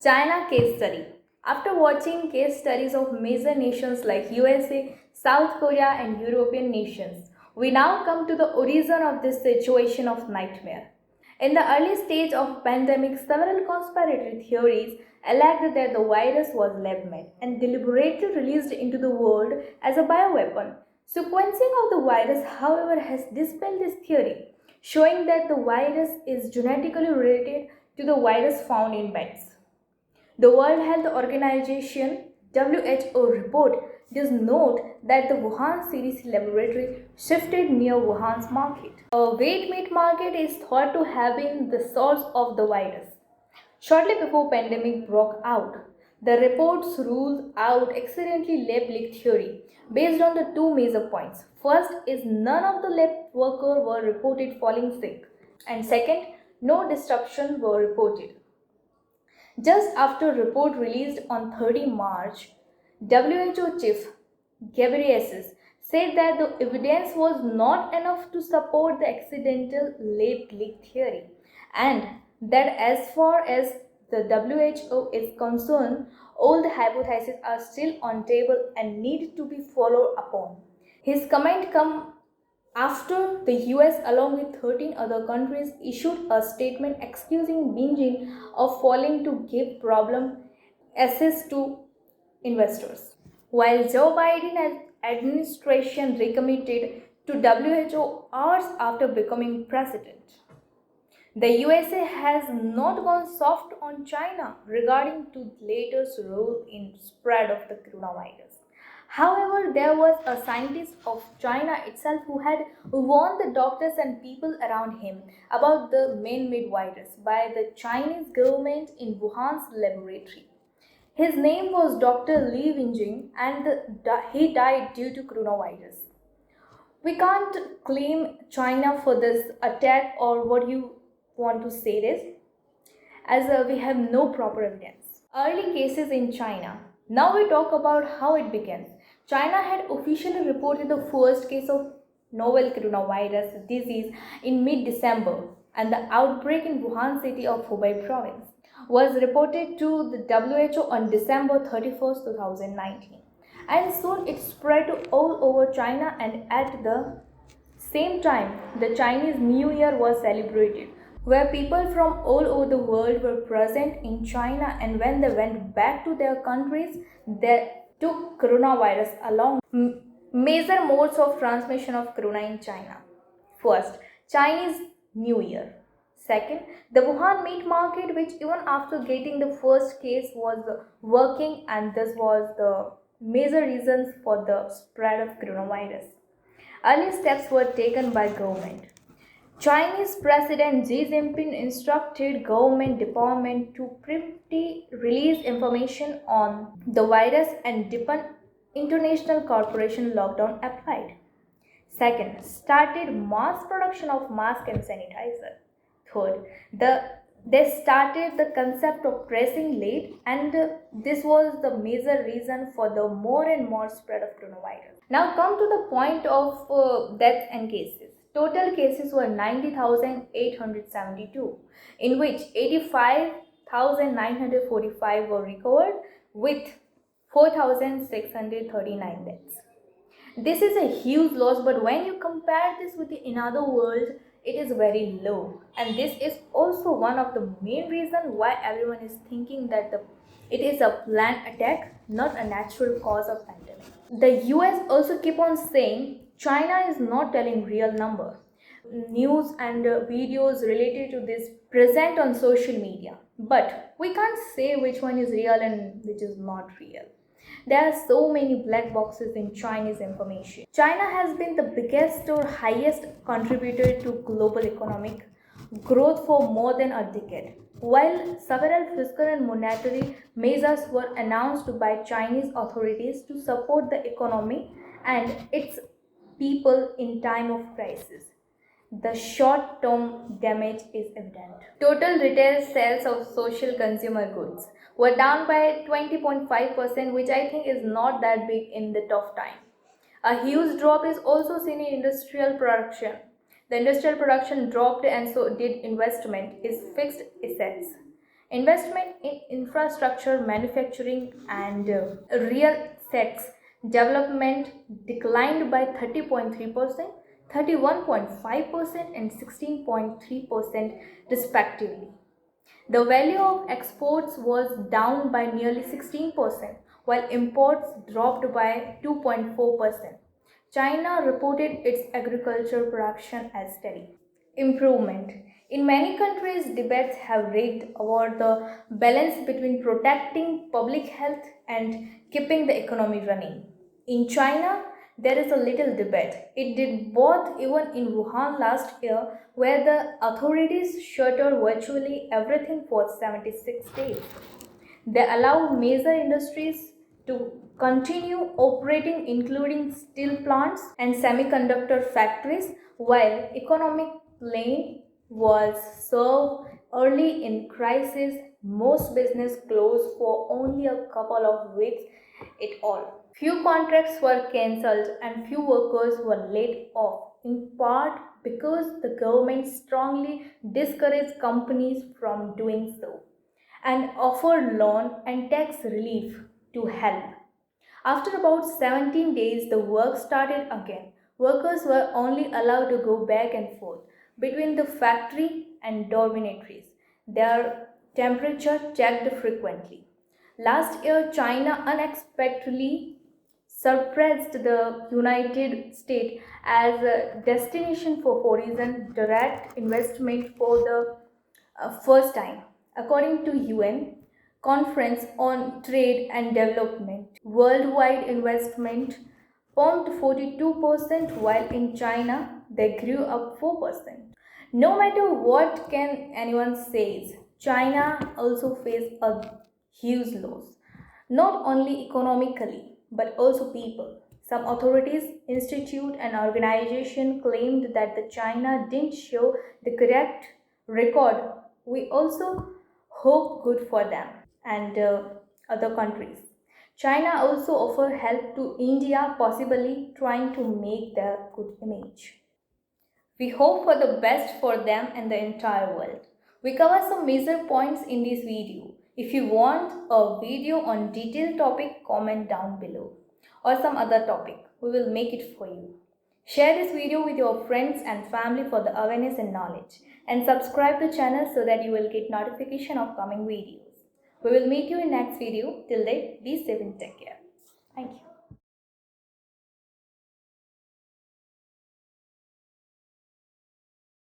China case study. After watching case studies of major nations like USA, South Korea, and European nations, we now come to the origin of this situation of nightmare. In the early stage of pandemic, several conspiratory theories alleged that the virus was lab-made and deliberately released into the world as a bioweapon. Sequencing of the virus, however, has dispelled this theory, showing that the virus is genetically related to the virus found in bats. The World Health Organization (WHO) report does note that the Wuhan CDC laboratory shifted near Wuhan's market. A wheat meat market is thought to have been the source of the virus. Shortly before pandemic broke out, the reports ruled out accidentally lab leak theory based on the two major points. First is none of the lab workers were reported falling sick, and second, no disruption were reported. Just after a report released on 30 March, WHO chief Ghebreyesus said that the evidence was not enough to support the accidental lab leak theory and that as far as the WHO is concerned, all the hypotheses are still on table and need to be followed upon. His comment come after the US, along with 13 other countries, issued a statement excusing Beijing of failing to give problem access to investors. While Joe Biden administration recommitted to WHO hours after becoming president, the USA has not gone soft on China regarding to latest role in spread of the coronavirus. However, there was a scientist of China itself who had warned the doctors and people around him about the man-made virus by the Chinese government in Wuhan's laboratory. His name was Dr. Li Wenjing and he died due to coronavirus. We can't claim China for this attack or what you want to say this as we have no proper evidence. Early cases in China. Now we talk about how it began. China had officially reported the first case of novel coronavirus disease in mid-December, and the outbreak in Wuhan city of Hubei province was reported to the WHO on December 31st, 2019. And soon it spread to all over China, and at the same time, the Chinese New Year was celebrated, where people from all over the world were present in China, and when they went back to their countries, they took coronavirus along. Major modes of transmission of corona in China. First, Chinese New Year. Second, the Wuhan meat market, which even after getting the first case was working, and this was the major reasons for the spread of coronavirus. Early steps were taken by government. Chinese President Xi Jinping instructed government department to promptly release information on the virus and deepen international cooperation lockdown applied. Second, started mass production of mask and sanitizer. Third, they started the concept of pressing late, and this was the major reason for the more and more spread of coronavirus. Now come to the point of deaths and cases. Total cases were 90,872, in which 85,945 were recovered with 4,639 deaths. This is a huge loss, but when you compare this with the another world, it is very low. And this is also one of the main reasons why everyone is thinking that it is a planned attack, not a natural cause of pandemic. The US also keep on saying China is not telling real number. News and videos related to this present on social media, but we can't say which one is real and which is not real. There are so many black boxes in Chinese information. China has been the biggest or highest contributor to global economic growth for more than a decade. While several fiscal and monetary measures were announced by Chinese authorities to support the economy and its people in time of crisis, the short-term damage is evident. Total retail sales of social consumer goods were down by 20.5%, which I think is not that big in the tough time. A huge drop is also seen in industrial production. The industrial production dropped and so did investment in fixed assets. Investment in infrastructure, manufacturing, and real estate development declined by 30.3%, 31.5%, and 16.3% respectively. The value of exports was down by nearly 16%, while imports dropped by 2.4%. China reported its agriculture production as steady. Improvement. In many countries, debates have raged over the balance between protecting public health and keeping the economy running. In China, there is a little debate. It did both even in Wuhan last year, where the authorities shuttered virtually everything for 76 days. They allow major industries to continue operating, including steel plants and semiconductor factories, while economic pain was served early in crisis. Most business closed for only a couple of weeks it all. Few contracts were cancelled and few workers were laid off, in part because the government strongly discouraged companies from doing so and offered loan and tax relief to help. After about 17 days, the work started again. Workers were only allowed to go back and forth between the factory and dormitories. Their temperature checked frequently. Last year, China unexpectedly surpassed the United States as a destination for foreign direct investment for the first time. According to UN Conference on Trade and Development, worldwide investment pumped 42%, while in China they grew up 4%. No matter what can anyone says, China also faced a huge loss, not only economically but also people. Some authorities, institute, and organization claimed that the China didn't show the correct record. We also hope good for them and other countries. China also offered help to India, possibly trying to make their good image. We hope for the best for them and the entire world. We cover some major points in this video. If you want a video on detailed topic, comment down below or some other topic. We will make it for you. Share this video with your friends and family for the awareness and knowledge, and subscribe the channel so that you will get notification of coming videos. We will meet you in next video. Till then, be safe and take care. Thank you.